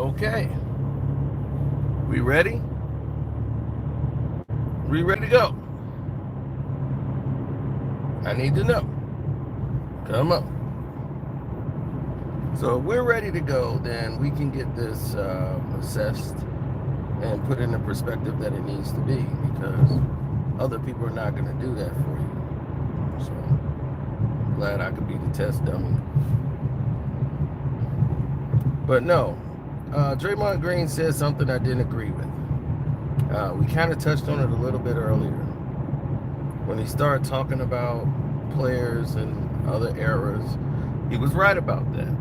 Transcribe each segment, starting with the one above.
Okay. We ready? We ready to go? I need to know. Come on. So if we're ready to go, then we can get this assessed and put in the perspective that it needs to be, because other people are not going to do that for you. So glad I could be the test dummy. But no, Draymond Green said something I didn't agree with. We kind of touched on it a little bit earlier when he started talking about players and other eras. He was right about that.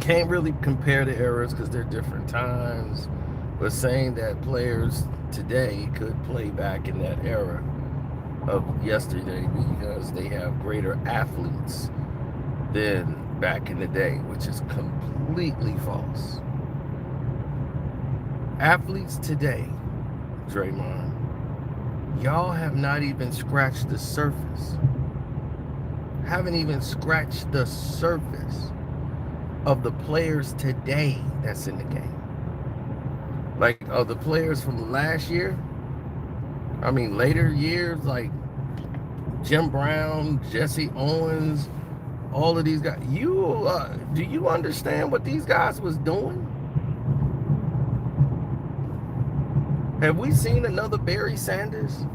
Can't really compare the eras because they're different times, but saying that players today could play back in that era of yesterday because they have greater athletes than back in the day, which is completely false. Athletes today, Draymond, y'all have not even scratched the surface. Haven't even scratched the surface of the players today that's in the game. Like, of the players from last year, I mean later years, like Jim Brown, Jesse Owens, all of these guys. Do you understand what these guys was doing? Have we seen another Barry Sanders?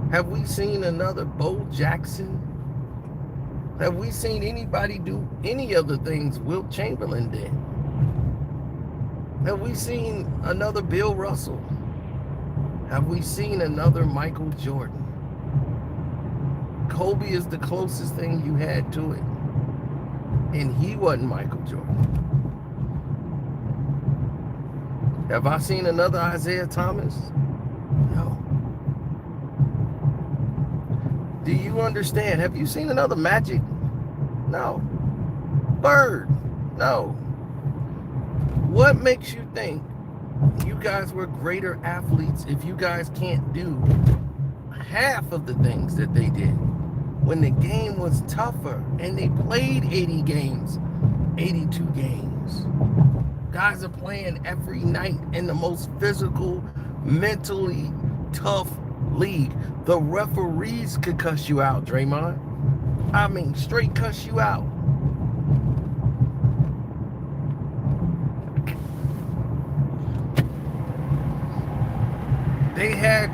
Have we seen another Bo Jackson? Have we seen anybody do any of the things Wilt Chamberlain did? Have we seen another Bill Russell? Have we seen another Michael Jordan? Kobe is the closest thing you had to it. And he wasn't Michael Jordan. Have I seen another Isaiah Thomas? No. Do you understand? Have you seen another Magic? No. Bird? No. What makes you think you guys were greater athletes if you guys can't do half of the things that they did when the game was tougher and they played 80 games, 82 games? Guys are playing every night in the most physical, mentally tough league. The referees could cuss you out, Draymond. I mean, straight cuss you out. They had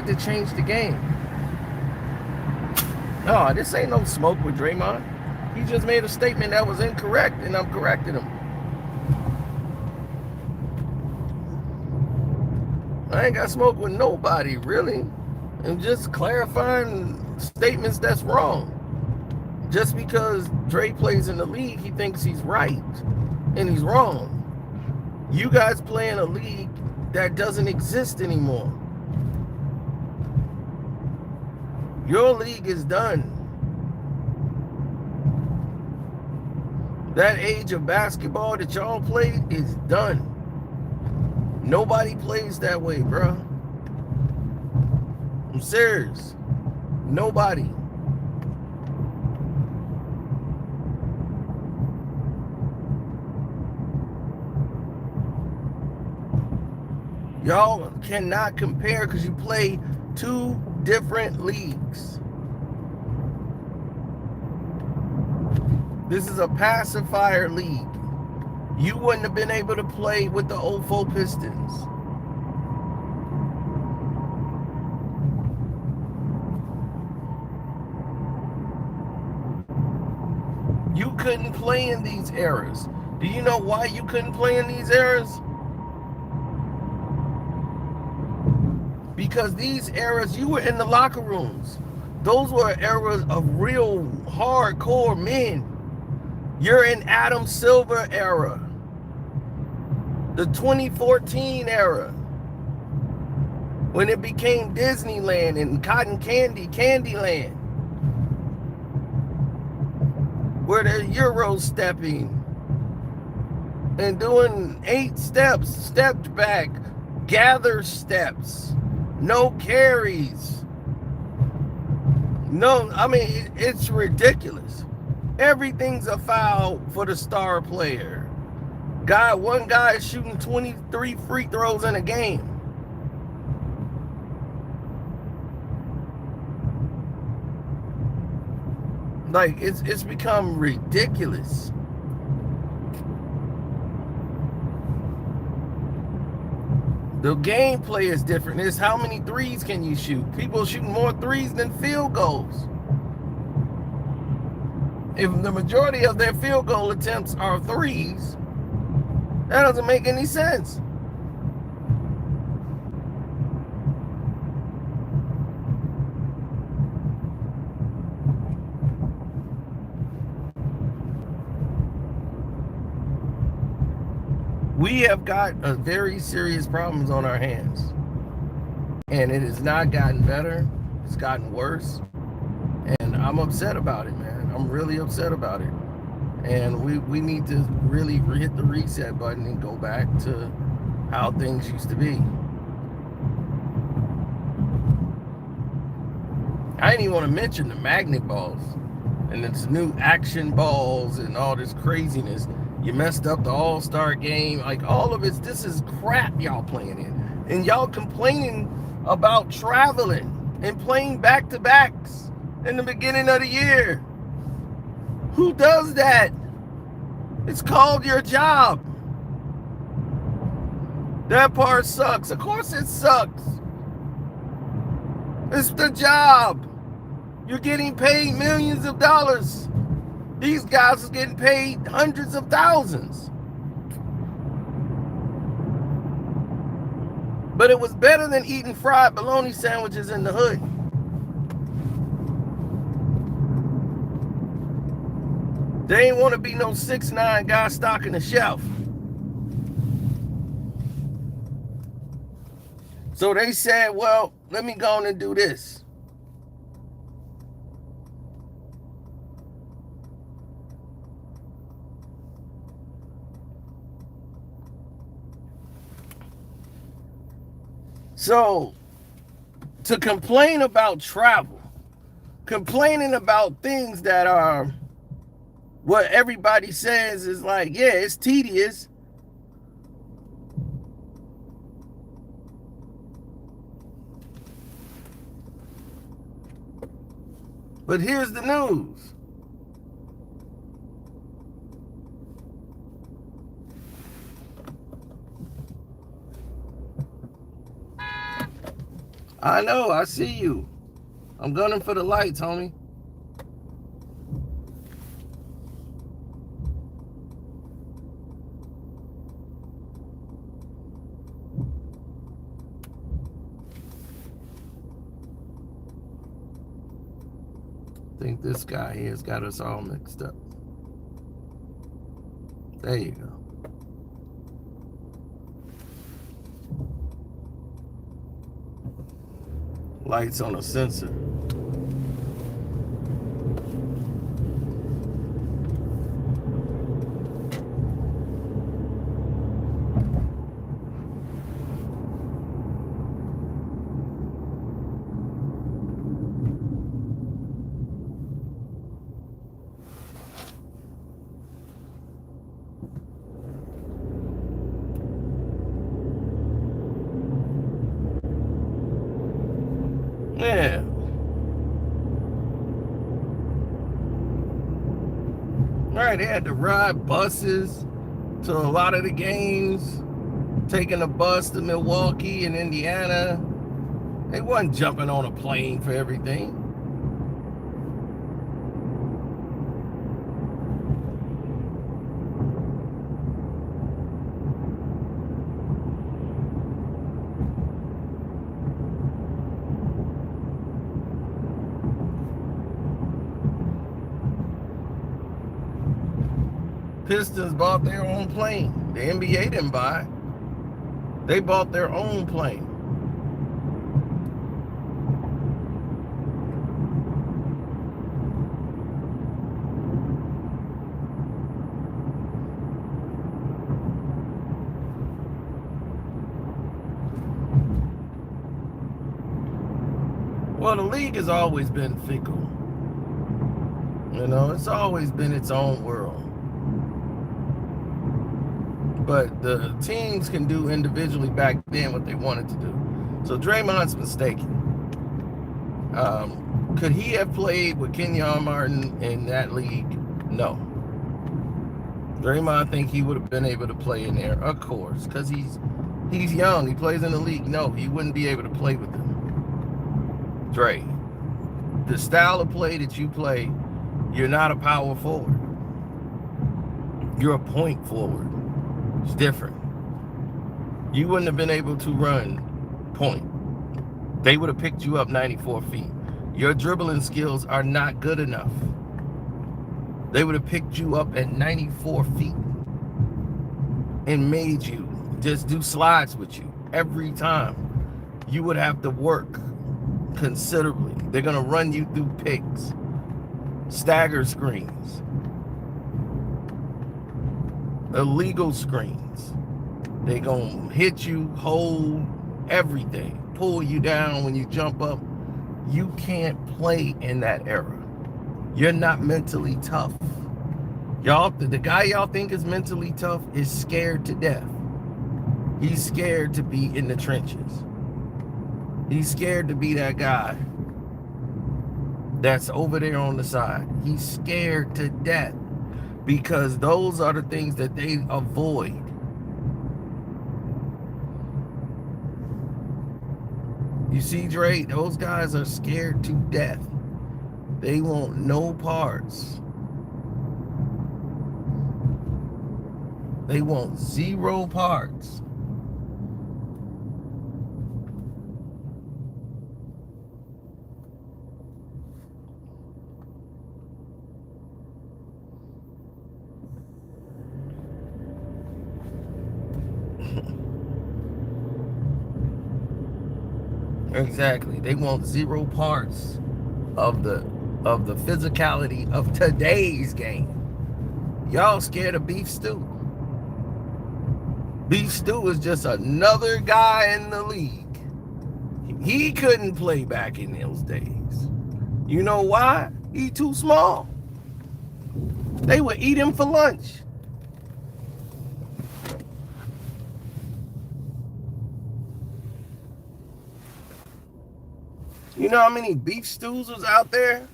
to change the game. No, this ain't no smoke with Draymond. He just made a statement that was incorrect, and I'm correcting him. I ain't got smoke with nobody, really. I'm just clarifying statements that's wrong. Just because Dre plays in the league, he thinks he's right, and he's wrong. You guys play in a league that doesn't exist anymore. Your league is done. That age of basketball that y'all played is done. Nobody plays that way, bro. I'm serious. Nobody. Y'all cannot compare because you play two different leagues. This is a pacifier league. You wouldn't have been able to play with the 04 Pistons. You couldn't play in these eras. Do you know why you couldn't play in these eras? Because these eras, you were in the locker rooms. Those were eras of real hardcore men. You're in Adam Silver era. The 2014 era. When it became Disneyland and Cotton Candy, Candyland. Where they're Euro stepping and doing 8 steps, stepped back, gather steps, no carries. No, I mean, it's ridiculous. Everything's a foul for the star player. One guy is shooting 23 free throws in a game. Like, it's become ridiculous. The gameplay is different. It's how many threes can you shoot? People are shooting more threes than field goals. If the majority of their field goal attempts are threes, that doesn't make any sense. We have got a very serious problems on our hands. And it has not gotten better. It's gotten worse. And I'm upset about it, man. I'm really upset about it. And we need to really hit the reset button and go back to how things used to be. I didn't even want to mention the magnet balls and this new action balls and all this craziness. You messed up the All-Star game. Like, all of it, this is crap y'all playing in. And y'all complaining about traveling and playing back-to-backs in the beginning of the year. Who does that? It's called your job. That part sucks. Of course it sucks. It's the job. You're getting paid millions of dollars. These guys are getting paid hundreds of thousands. But it was better than eating fried bologna sandwiches in the hood. They ain't want to be no 6'9" guy stocking the shelf. So they said, well, let me go on and do this. So, to complain about travel, complaining about things that are what everybody says is like, yeah, it's tedious. But here's the news. I know, I see you. I'm gunning for the lights, homie. I think this guy here has got us all mixed up. There you go. Lights on a sensor. Yeah. Right, they had to ride buses to a lot of the games, taking a bus to Milwaukee and Indiana. They wasn't jumping on a plane for everything. Pistons bought their own plane. The NBA didn't buy. They bought their own plane. Well, the league has always been fickle. You know, it's always been its own world. But the teams can do individually back then what they wanted to do. So Draymond's mistaken. Could he have played with Kenyon Martin in that league? No. Draymond think he would have been able to play in there, of course, because he's young. He plays in the league. No, he wouldn't be able to play with him. Dre, the style of play that you play, you're not a power forward. You're a point forward. It's different. You wouldn't have been able to run point. They would have picked you up 94 feet. Your dribbling skills are not good enough. They would have picked you up at 94 feet and made you just do slides with you every time. You would have to work considerably. They're going to run you through picks, stagger screens, illegal screens. They're going to hit you, hold everything, pull you down when you jump up. You can't play in that era. You're not mentally tough. Y'all, the guy y'all think is mentally tough is scared to death. He's scared to be in the trenches. He's scared to be that guy that's over there on the side. He's scared to death because those are the things that they avoid. You see, Dre, those guys are scared to death. They want no parts. They want 0 parts. Exactly. They want 0 parts of the physicality of today's game. Y'all scared of beef stew. Beef stew is just another guy in the league. He couldn't play back in those days. You know why? He too small. They would eat him for lunch. You know how many beef stews was out there?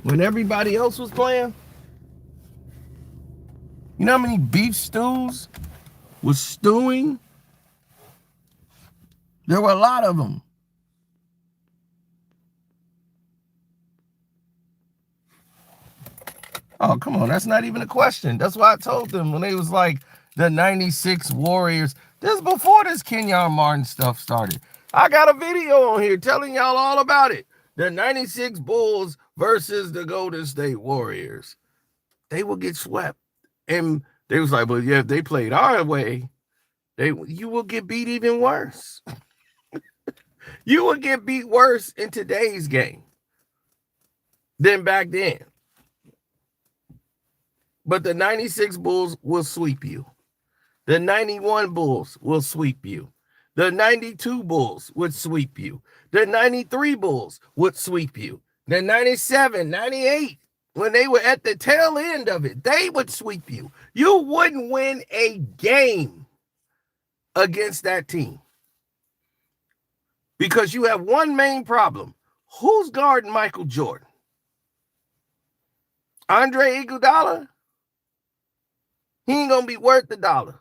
When everybody else was playing? You know how many beef stews was stewing? There were a lot of them. Oh, come on. That's not even a question. That's why I told them when they was like the 96 Warriors. This is before this Kenyon Martin stuff started. I got a video on here telling y'all all about it. The 96 Bulls versus the Golden State Warriors. They will get swept. And they was like, well, yeah, if they played our way, you will get beat even worse. You will get beat worse in today's game than back then. But the 96 Bulls will sweep you. The 91 Bulls will sweep you. The 92 Bulls would sweep you. The 93 Bulls would sweep you. The 97, 98, when they were at the tail end of it, they would sweep you. You wouldn't win a game against that team because you have one main problem. Who's guarding Michael Jordan? Andre Iguodala? He ain't going to be worth the dollar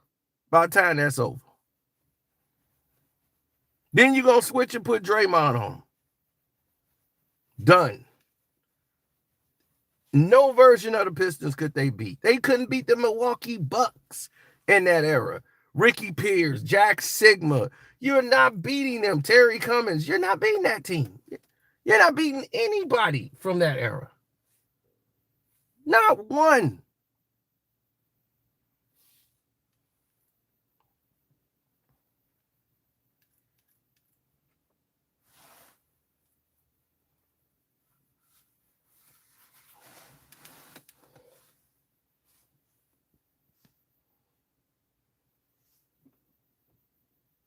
by the time that's over. Then you're going to switch and put Draymond on. Done. No version of the Pistons could they beat. They couldn't beat the Milwaukee Bucks in that era. Ricky Pierce, Jack Sigma. You're not beating them. Terry Cummings. You're not beating that team. You're not beating anybody from that era. Not one.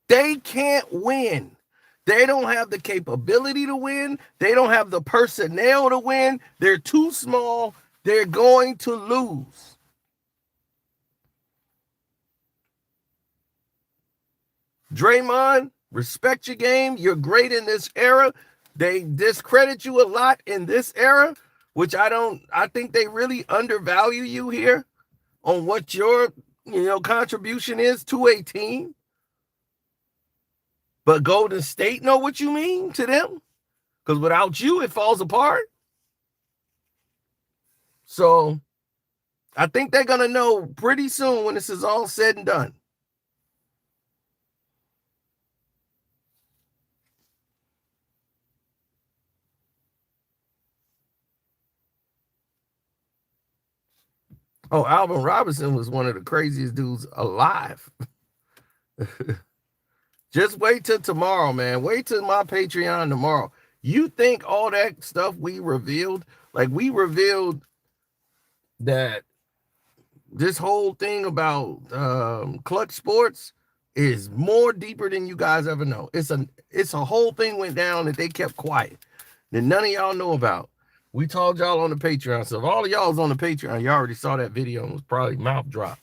They can't win. They don't have the capability to win. They don't have the personnel to win. They're too small. They're going to lose. Draymond, respect your game. You're great in this era. They discredit you a lot in this era, which I think they really undervalue you here on what your, contribution is to a team. But Golden State know what you mean to them, because without you, it falls apart. So I think they're going to know pretty soon when this is all said and done. Oh, Alvin Robinson was one of the craziest dudes alive. Just wait till tomorrow, man. Wait till my Patreon tomorrow. You think all that stuff we revealed, like we revealed that this whole thing about clutch sports is more deeper than you guys ever know. It's a whole thing went down that they kept quiet that none of y'all know about. We told y'all on the Patreon. So if all of y'all is on the Patreon, you already saw that video and was probably mouth drop.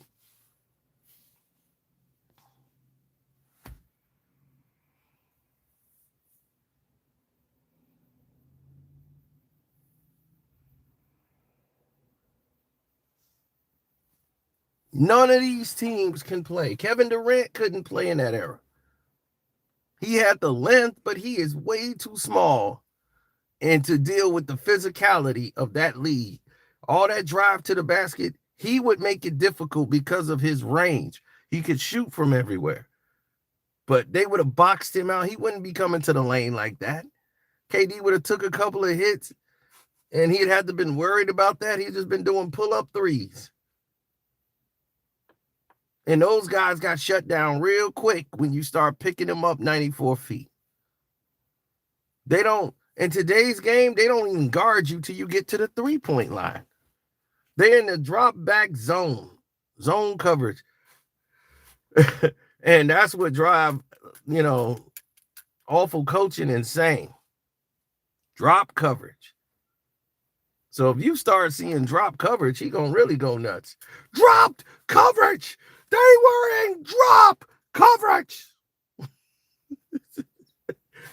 None of these teams can play. Kevin Durant couldn't play in that era. He had the length, but he is way too small. And to deal with the physicality of that league, all that drive to the basket, he would make it difficult because of his range. He could shoot from everywhere. But they would have boxed him out. He wouldn't be coming to the lane like that. KD would have took a couple of hits, and he'd have to been worried about that. He'd just been doing pull-up threes. And those guys got shut down real quick when you start picking them up 94 feet. They don't, in today's game, they don't even guard you till you get to the three-point line. They're in the drop-back zone coverage. And that's what drive, awful coaching insane. Drop coverage. So if you start seeing drop coverage, he gonna really go nuts. Dropped coverage! They were in drop coverage.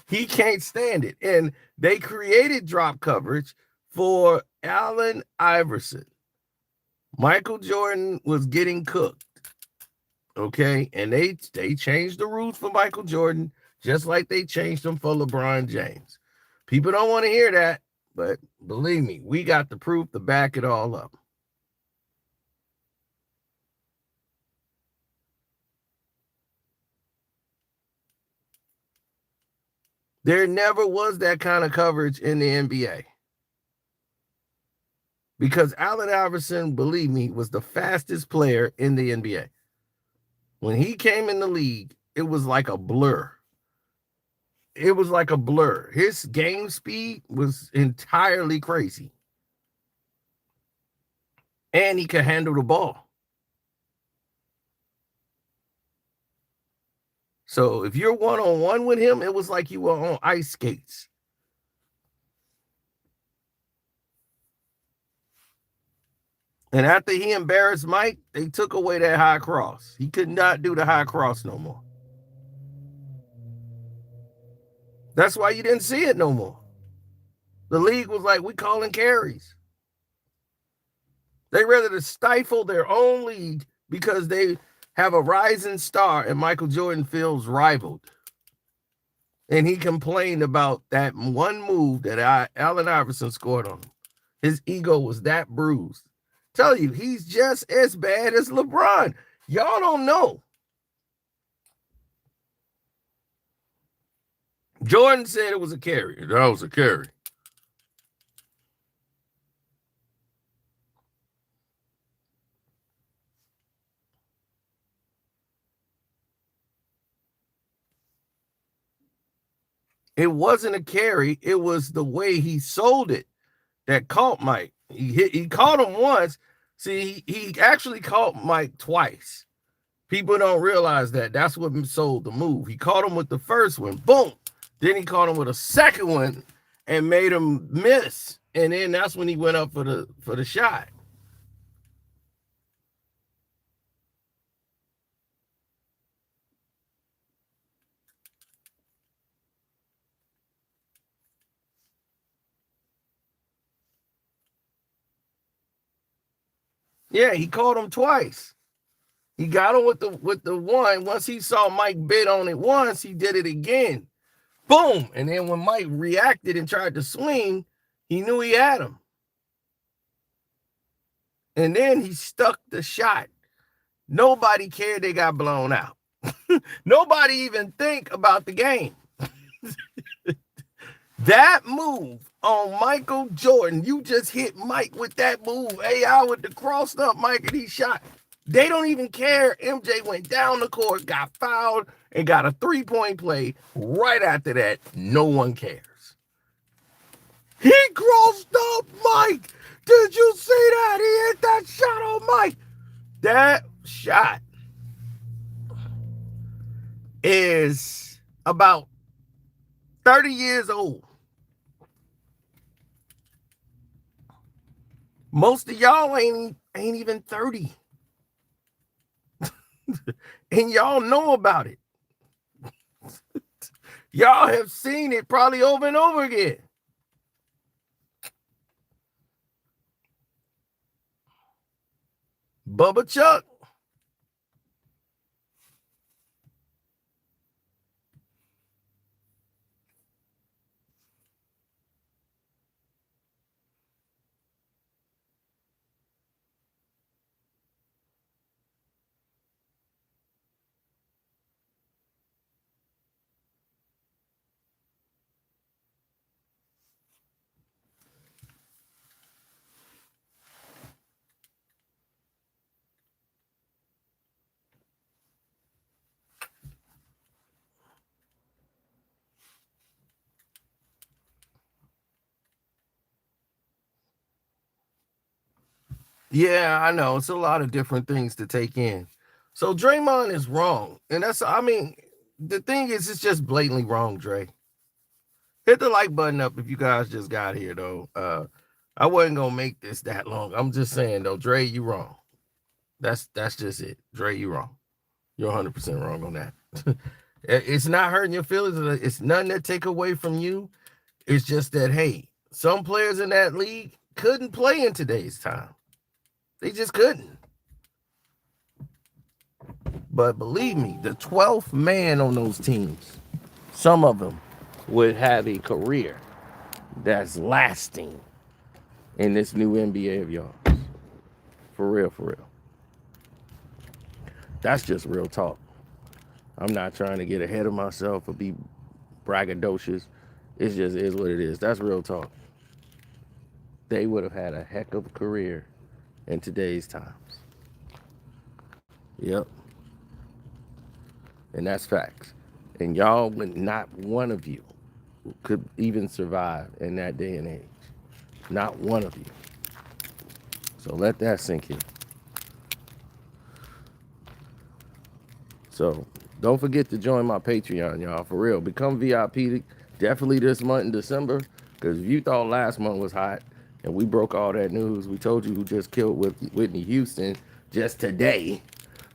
He can't stand it. And they created drop coverage for Allen Iverson. Michael Jordan was getting cooked. Okay. And they changed the rules for Michael Jordan, just like they changed them for LeBron James. People don't want to hear that, but believe me, we got the proof to back it all up. There never was that kind of coverage in the NBA. Because Allen Iverson, believe me, was the fastest player in the NBA. When he came in the league, it was like a blur. It was like a blur. His game speed was entirely crazy. And he could handle the ball. So if you're one-on-one with him, it was like you were on ice skates. And after he embarrassed Mike, they took away that high cross. He could not do the high cross no more. That's why you didn't see it no more. The league was like, we calling carries. They rather to stifle their own league because they have a rising star and Michael Jordan feels rivaled. And he complained about that one move that Allen Iverson scored on him. His ego was that bruised. Tell you, he's just as bad as LeBron. Y'all don't know. Jordan said it was a carry. That was a carry. It wasn't a carry. It was the way he sold it that caught Mike. He caught him once. See, he actually caught Mike twice. People don't realize that. That's what sold the move. He caught him with the first one. Boom. Then he caught him with a second one and made him miss And then that's when he went up for the shot. Yeah, he caught him twice. He got him with the one. Once he saw Mike bid on it once, he did it again. Boom. And then when Mike reacted and tried to swing, he knew he had him. And then he stuck the shot. Nobody cared they got blown out. Nobody even think about the game. That move on Michael Jordan, you just hit Mike with that move. AI with the crossed up Mike and he shot. They don't even care. MJ went down the court, got fouled, and got a 3-point play. Right after that, no one cares. He crossed up Mike. Did you see that? He hit that shot on Mike. That shot is about 30 years old. Most of y'all ain't even 30. And y'all know about it. Y'all have seen it probably over and over again. Bubba Chuck. Yeah, I know. It's a lot of different things to take in. So Draymond is wrong. And the thing is, it's just blatantly wrong, Dre. Hit the like button up if you guys just got here, though. I wasn't going to make this that long. I'm just saying, though, Dre, you wrong. That's just it. Dre, you wrong. You're 100% wrong on that. It's not hurting your feelings. It's nothing that take away from you. It's just that, hey, some players in that league couldn't play in today's time. They just couldn't. But believe me, the 12th man on those teams, some of them would have a career that's lasting in this new NBA of yours. For real, for real. That's just real talk. I'm not trying to get ahead of myself or be braggadocious. It just is what it is. That's real talk. They would have had a heck of a career in today's times. Yep. And that's facts. And y'all, not one of you could even survive in that day and age. Not one of you. So let that sink in. So don't forget to join my Patreon, y'all. For real. Become VIP definitely this month in December. Because if you thought last month was hot and we broke all that news, we told you who just killed Whitney Houston just today.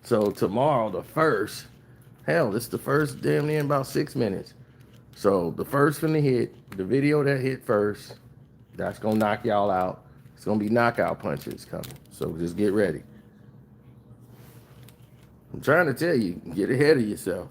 So tomorrow, the 1st, hell, this is the first damn near in about 6 minutes. So the first finna hit, the video that hit first, that's gonna knock y'all out. It's gonna be knockout punches coming. So just get ready. I'm trying to tell you, get ahead of yourself.